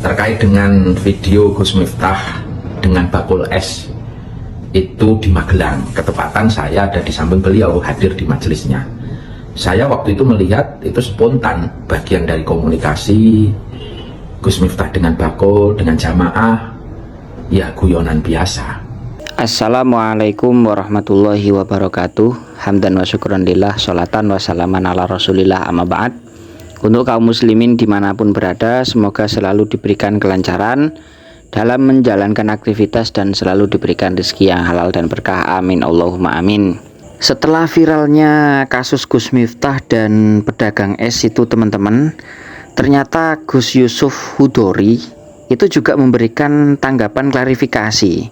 terkait dengan video Gus Miftah dengan bakul es itu di Magelang. Ketepatan saya ada di samping beliau, hadir di majelisnya. Saya waktu itu melihat itu spontan, bagian dari komunikasi Gus Miftah dengan bakul, dengan jamaah, ya guyonan biasa. Assalamualaikum warahmatullahi wabarakatuh. Hamdan wa syukran lillah, sholatan wa salaman ala rasulillah, amma ba'd. Untuk kaum muslimin dimanapun berada, semoga selalu diberikan kelancaran dalam menjalankan aktivitas dan selalu diberikan rezeki yang halal dan berkah, amin Allahumma amin. Setelah viralnya kasus Gus Miftah dan pedagang es itu teman-teman, ternyata Gus Yusuf Hudori itu juga memberikan tanggapan klarifikasi.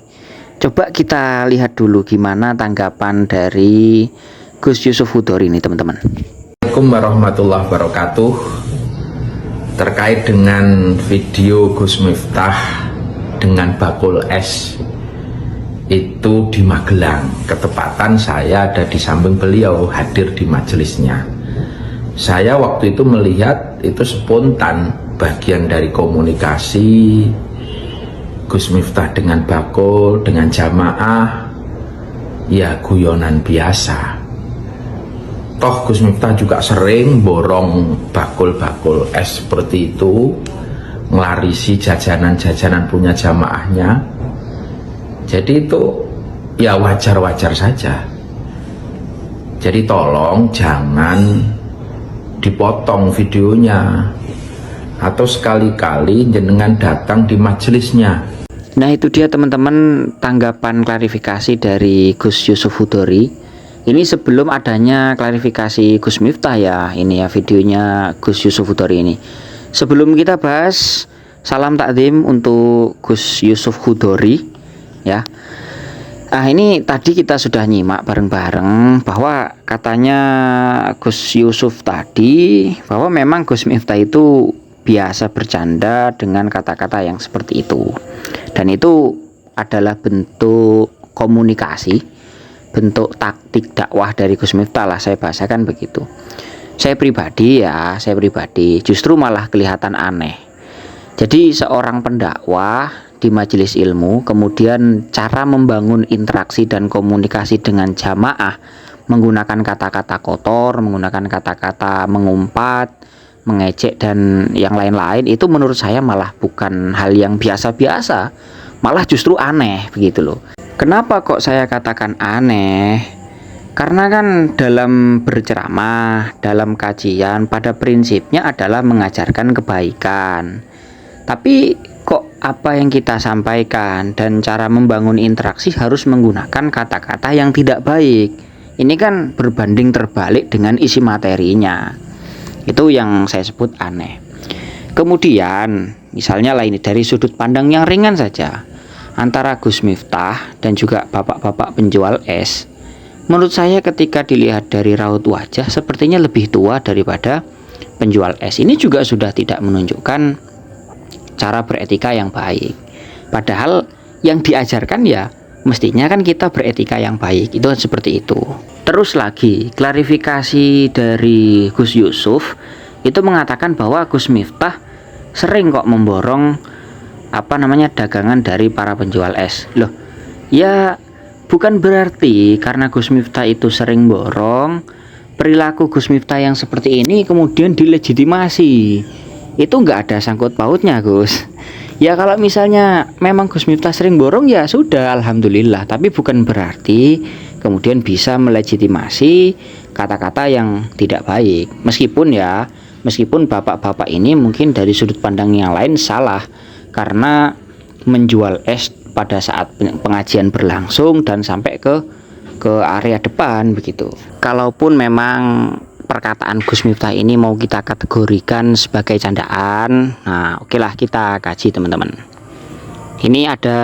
Coba kita lihat dulu gimana tanggapan dari Gus Yusuf Hudori ini teman-teman. Assalamualaikum warahmatullahi wabarakatuh. Terkait dengan video Gus Miftah dengan bakul es itu di Magelang. Ketepatan saya ada di samping beliau, hadir di majelisnya. Saya waktu itu melihat itu spontan, bagian dari komunikasi Gus Miftah dengan bakul, dengan jamaah, ya guyonan biasa. Toh Gus Miftah juga sering borong bakul-bakul es seperti itu, ngelarisi jajanan-jajanan punya jamaahnya. Jadi itu ya wajar-wajar saja. Jadi tolong jangan dipotong videonya, atau sekali-kali jenengan datang di majelisnya. Nah itu dia teman-teman tanggapan klarifikasi dari Gus Yusuf Hudori. Ini sebelum adanya klarifikasi Gus Miftah ya, ini ya videonya Gus Yusuf Hudori ini. Sebelum kita bahas, salam takdim untuk Gus Yusuf Hudori ya. Nah ini tadi kita sudah nyimak bareng-bareng bahwa katanya Gus Yusuf tadi bahwa memang Gus Miftah itu biasa bercanda dengan kata-kata yang seperti itu. Dan itu adalah bentuk komunikasi, bentuk taktik dakwah dari Gus Miftah lah, saya bahasakan begitu. Saya pribadi justru malah kelihatan aneh. Jadi seorang pendakwah di majelis ilmu, kemudian cara membangun interaksi dan komunikasi dengan jamaah menggunakan kata-kata kotor, menggunakan kata-kata mengumpat, mengejek dan yang lain-lain, itu menurut saya malah bukan hal yang biasa-biasa, malah justru aneh begitu loh. Kenapa kok saya katakan aneh? Karena kan dalam berceramah, dalam kajian, pada prinsipnya adalah mengajarkan kebaikan. Tapi kok apa yang kita sampaikan dan cara membangun interaksi harus menggunakan kata-kata yang tidak baik? Ini kan berbanding terbalik dengan isi materinya. Itu yang saya sebut aneh. Kemudian misalnya lain dari sudut pandang yang ringan saja, antara Gus Miftah dan juga bapak-bapak penjual es, menurut saya ketika dilihat dari raut wajah sepertinya lebih tua daripada penjual es. Ini juga sudah tidak menunjukkan cara beretika yang baik. Padahal yang diajarkan ya mestinya kan kita beretika yang baik, itu seperti itu. Terus lagi klarifikasi dari Gus Yusuf itu mengatakan bahwa Gus Miftah sering kok memborong dagangan dari para penjual es. Loh, ya bukan berarti karena Gus Miftah itu sering borong, perilaku Gus Miftah yang seperti ini kemudian dilegitimasi. Itu nggak ada sangkut pautnya, Gus. Ya kalau misalnya memang Gus Miftah sering borong ya sudah, alhamdulillah. Tapi bukan berarti kemudian bisa melegitimasi kata-kata yang tidak baik. Meskipun bapak-bapak ini mungkin dari sudut pandang yang lain salah, karena menjual es pada saat pengajian berlangsung dan sampai ke area depan begitu. Kalaupun memang perkataan Gus Miftah ini mau kita kategorikan sebagai candaan, nah oke lah kita kaji teman-teman. Ini ada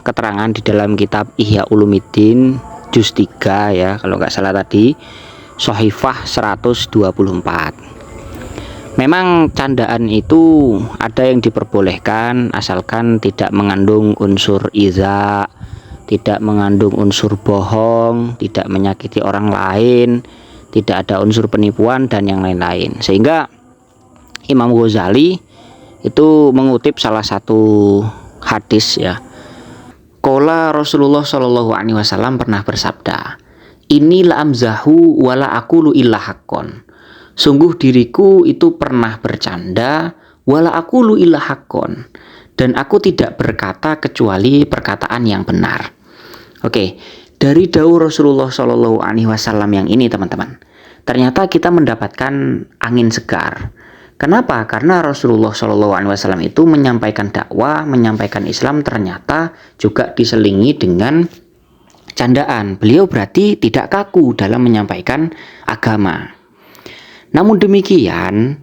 keterangan di dalam kitab Ihya Ulumuddin juz 3 ya, kalau nggak salah tadi, Shahifah 124. Memang candaan itu ada yang diperbolehkan asalkan tidak mengandung unsur iza, tidak mengandung unsur bohong, tidak menyakiti orang lain, tidak ada unsur penipuan dan yang lain-lain. Sehingga Imam Ghazali itu mengutip salah satu hadis ya. Qala Rasulullah Shallallahu alaihi wasallam pernah bersabda, "Ini la amzahu wala aqulu illa haqqon." Sungguh diriku itu pernah bercanda wala aqulu illa haqqon, dan aku tidak berkata kecuali perkataan yang benar. Oke, dari dawuh Rasulullah Shallallahu alaihi wasallam yang ini teman-teman, ternyata kita mendapatkan angin segar. Kenapa? Karena Rasulullah Shallallahu alaihi wasallam itu menyampaikan dakwah, menyampaikan Islam ternyata juga diselingi dengan candaan. Beliau berarti tidak kaku dalam menyampaikan agama. Namun demikian,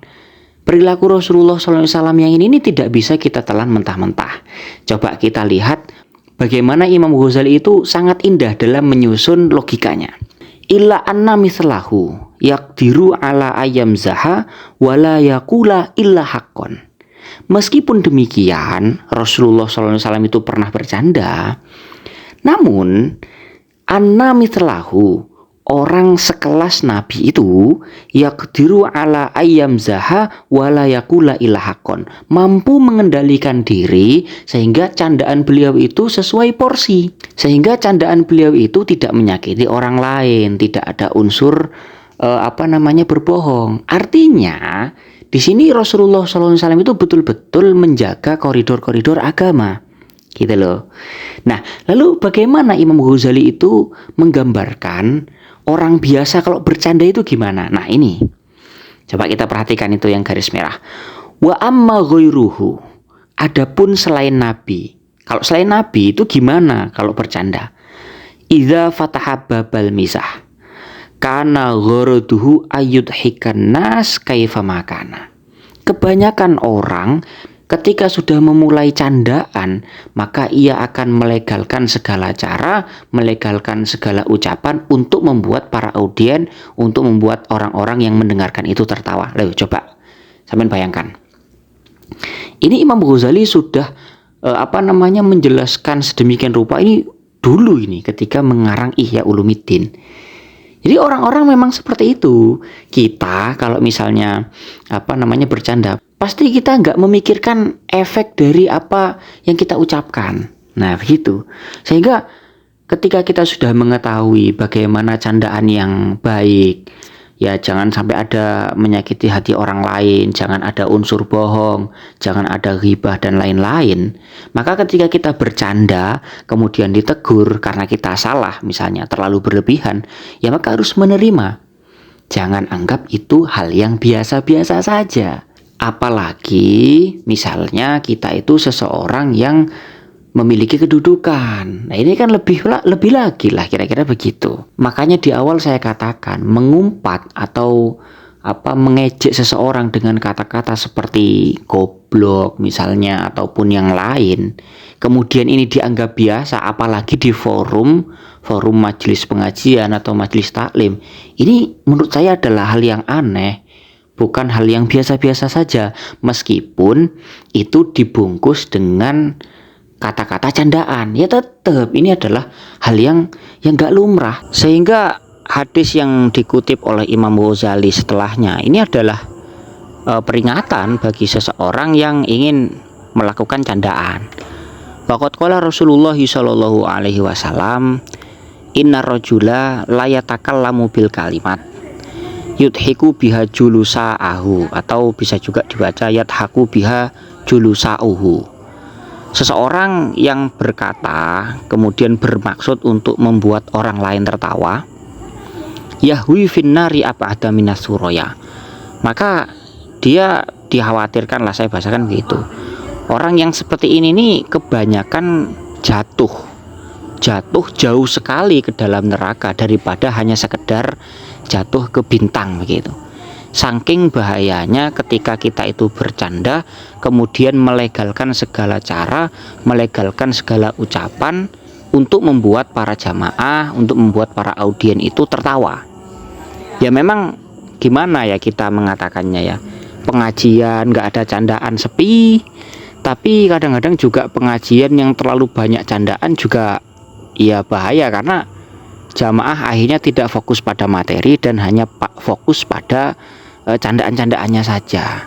perilaku Rasulullah Shallallahu alaihi wasallam yang ini tidak bisa kita telan mentah-mentah. Coba kita lihat bagaimana Imam Ghazali itu sangat indah dalam menyusun logikanya. Illa anna mislahu yaqdiru ala ayam zaha wala yaqula illa haqqon. Meskipun demikian, Rasulullah SAW itu pernah bercanda, namun anna mislahu, orang sekelas Nabi itu yaqdiru ala ayam zaha wala yaqula illa haqqon, mampu mengendalikan diri sehingga candaan beliau itu sesuai porsi, sehingga candaan beliau itu tidak menyakiti orang lain, tidak ada unsur berbohong. Artinya di sini Rasulullah SAW itu betul-betul menjaga koridor-koridor agama, gitu loh. Nah, lalu bagaimana Imam Ghazali itu menggambarkan orang biasa kalau bercanda itu gimana? Nah ini, coba kita perhatikan itu yang garis merah. Wa amma ghairuhu, adapun selain Nabi. Kalau selain Nabi itu gimana kalau bercanda? Idza fataha babal misah, kana gharaduhu ayyudhikan nas kaifa makana. Kebanyakan orang ketika sudah memulai candaan, maka ia akan melegalkan segala cara, melegalkan segala ucapan untuk membuat para audien, untuk membuat orang-orang yang mendengarkan itu tertawa. Lalu coba sampean bayangkan. Ini Imam Ghazali sudah menjelaskan sedemikian rupa ini dulu ini ketika mengarang Ihya Ulumuddin. Jadi orang-orang memang seperti itu. Kita kalau misalnya bercanda, pasti kita nggak memikirkan efek dari apa yang kita ucapkan. Nah begitu. Sehingga ketika kita sudah mengetahui bagaimana candaan yang baik, ya jangan sampai ada menyakiti hati orang lain, jangan ada unsur bohong, jangan ada ghibah dan lain-lain. Maka ketika kita bercanda kemudian ditegur karena kita salah, misalnya terlalu berlebihan, ya maka harus menerima. Jangan anggap itu hal yang biasa-biasa saja. Apalagi misalnya kita itu seseorang yang memiliki kedudukan. Nah ini kan lebih lagi lah, kira-kira begitu. Makanya di awal saya katakan mengumpat atau mengejek seseorang dengan kata-kata seperti goblok misalnya ataupun yang lain, kemudian ini dianggap biasa, apalagi di forum majelis pengajian atau majelis taklim. Ini menurut saya adalah hal yang aneh, bukan hal yang biasa-biasa saja, meskipun itu dibungkus dengan kata-kata candaan. Ya tetap ini adalah hal yang gak lumrah. Sehingga hadis yang dikutip oleh Imam Ghazali setelahnya ini adalah peringatan bagi seseorang yang ingin melakukan candaan. Waqad qala Rasulullah sallallahu alaihi wasallam, inna rajula la yatakallamu bil kalimat yudhiku biha julusa'ahu, atau bisa juga dibaca yadhaku biha julusa'uhu. Seseorang yang berkata kemudian bermaksud untuk membuat orang lain tertawa, yahwi finnari ab'ada minas suraya, maka dia dikhawatirkan lah, saya bahasakan begitu. Orang yang seperti ini nih kebanyakan jatuh jauh sekali ke dalam neraka daripada hanya sekedar jatuh ke bintang begitu. Saking bahayanya ketika kita itu bercanda kemudian melegalkan segala cara, melegalkan segala ucapan untuk membuat para jamaah, untuk membuat para audien itu tertawa. Ya memang gimana ya kita mengatakannya ya, pengajian nggak ada candaan sepi, tapi kadang-kadang juga pengajian yang terlalu banyak candaan juga ya bahaya, karena jamaah akhirnya tidak fokus pada materi dan hanya fokus pada candaan-candaannya saja.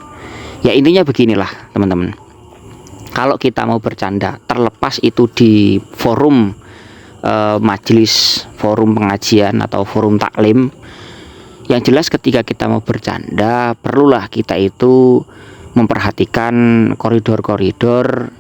Ya intinya beginilah teman-teman, kalau kita mau bercanda, terlepas itu di forum majelis, forum pengajian atau forum taklim, yang jelas ketika kita mau bercanda, perlulah kita itu memperhatikan koridor-koridor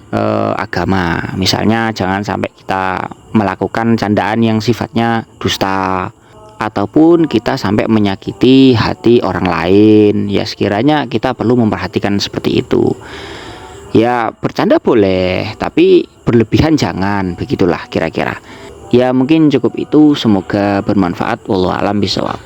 agama. Misalnya jangan sampai kita melakukan candaan yang sifatnya dusta, ataupun kita sampai menyakiti hati orang lain. Ya sekiranya kita perlu memperhatikan seperti itu. Ya bercanda boleh, tapi berlebihan jangan, begitulah kira-kira. Ya mungkin cukup itu, semoga bermanfaat. Wallahu a'lam bishawab.